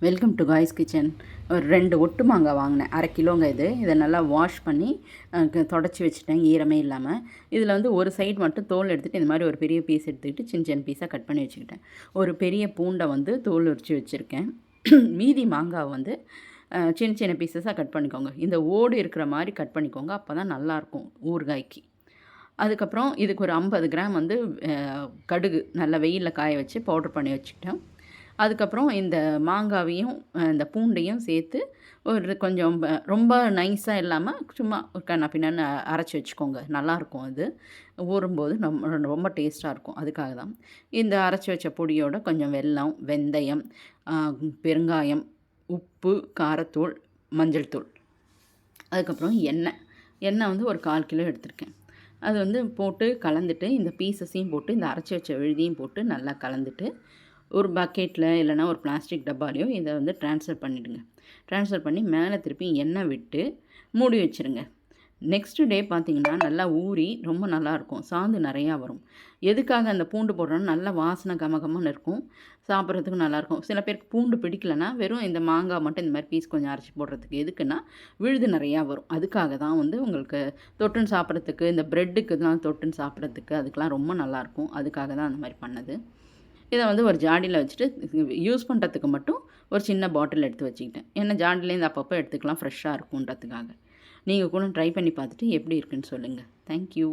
Welcome to guys kitchen. ஒரு 2 ஒட்டு மாங்காய் வாங்கினேன், 1/2 கிலோங்க. இதை நல்லா வாஷ் பண்ணி தொடச்சி வச்சுட்டேன், ஈரமே இல்லாமல். இதில் வந்து ஒரு சைடு மட்டும் தோல் எடுத்துகிட்டு இந்த மாதிரி ஒரு பெரிய பீஸ் எடுத்துக்கிட்டு சின்ன சின்ன பீஸாக கட் பண்ணி வச்சுக்கிட்டேன். ஒரு பெரிய பூண்டை வந்து தோல் உரித்து வச்சுருக்கேன். மீதி மாங்காய் வந்து சின்ன சின்ன பீஸஸாக கட் பண்ணிக்கோங்க. இந்த ஓடு இருக்கிற மாதிரி கட் பண்ணிக்கோங்க, அப்போ தான் நல்லாயிருக்கும் ஊறுகாய்க்கு. அதுக்கப்புறம் இதுக்கு ஒரு 50 கிராம் வந்து கடுகு நல்லா வெயிலில் காய வச்சு பவுட்ரு பண்ணி வச்சுக்கிட்டேன். அதுக்கப்புறம் இந்த மாங்காவையும் இந்த பூண்டையும் சேர்த்து ஒரு கொஞ்சம் ரொம்ப நைஸாக இல்லாமல் சும்மா கண்ணா பின்னான்னு அரைச்சி வச்சுக்கோங்க. நல்லாயிருக்கும் அது ஊறும்போது ரொம்ப டேஸ்ட்டாக இருக்கும். அதுக்காக தான் இந்த அரைச்சி வச்ச பொடியோட கொஞ்சம் வெல்லம், வெந்தயம், பெருங்காயம், உப்பு, காரத்தூள், மஞ்சள் தூள், அதுக்கப்புறம் எண்ணெய் வந்து ஒரு 1/4 கிலோ எடுத்திருக்கேன். அது வந்து போட்டு கலந்துட்டு இந்த பீசஸையும் போட்டு இந்த அரைச்சி வச்ச விழுதியும் போட்டு நல்லா கலந்துட்டு ஒரு பக்கெட்டில் இல்லைனா ஒரு பிளாஸ்டிக் டப்பாலையோ இதை வந்து ட்ரான்ஸ்ஃபர் பண்ணிவிடுங்க. ட்ரான்ஸ்ஃபர் பண்ணி மேலே திருப்பி எண்ணெய் விட்டு மூடி வச்சுருங்க. நெக்ஸ்ட் டே பார்த்திங்கன்னா நல்லா ஊறி ரொம்ப நல்லாயிருக்கும், சாந்து நிறையா வரும். எதுக்காக அந்த பூண்டு போடுறோன்னா நல்லா வாசனை கமகமன்னு இருக்கும், சாப்பிட்றதுக்கும் நல்லாயிருக்கும். சில பேருக்கு பூண்டு பிடிக்கலன்னா வெறும் இந்த மாங்காய் மட்டும் இந்த மாதிரி பீஸ் கொஞ்சம் அரைச்சி போடுறதுக்கு. எதுக்குன்னா விழுது நிறையா வரும். அதுக்காக தான் வந்து உங்களுக்கு தொட்டுன்னு சாப்பிட்றதுக்கு, இந்த ப்ரெட்டுக்கு தான் தொட்டுன்னு சாப்பிட்றதுக்கு அதுக்கெலாம் ரொம்ப நல்லாயிருக்கும். அதுக்காக தான் அந்த மாதிரி பண்ணது. இதை வந்து ஒரு ஜாடியில் வச்சுட்டு யூஸ் பண்ணுறதுக்கு மட்டும் ஒரு சின்ன பாட்டில் எடுத்து வச்சுக்கிட்டேன். ஏன்னா ஜாடிலேருந்து அப்பப்போ எடுத்துக்கலாம், ஃப்ரெஷ்ஷாக இருக்குன்றதுக்காக. நீங்கள் கூட ட்ரை பண்ணி பார்த்துட்டு எப்படி இருக்குன்னு சொல்லுங்கள். தேங்க்யூ.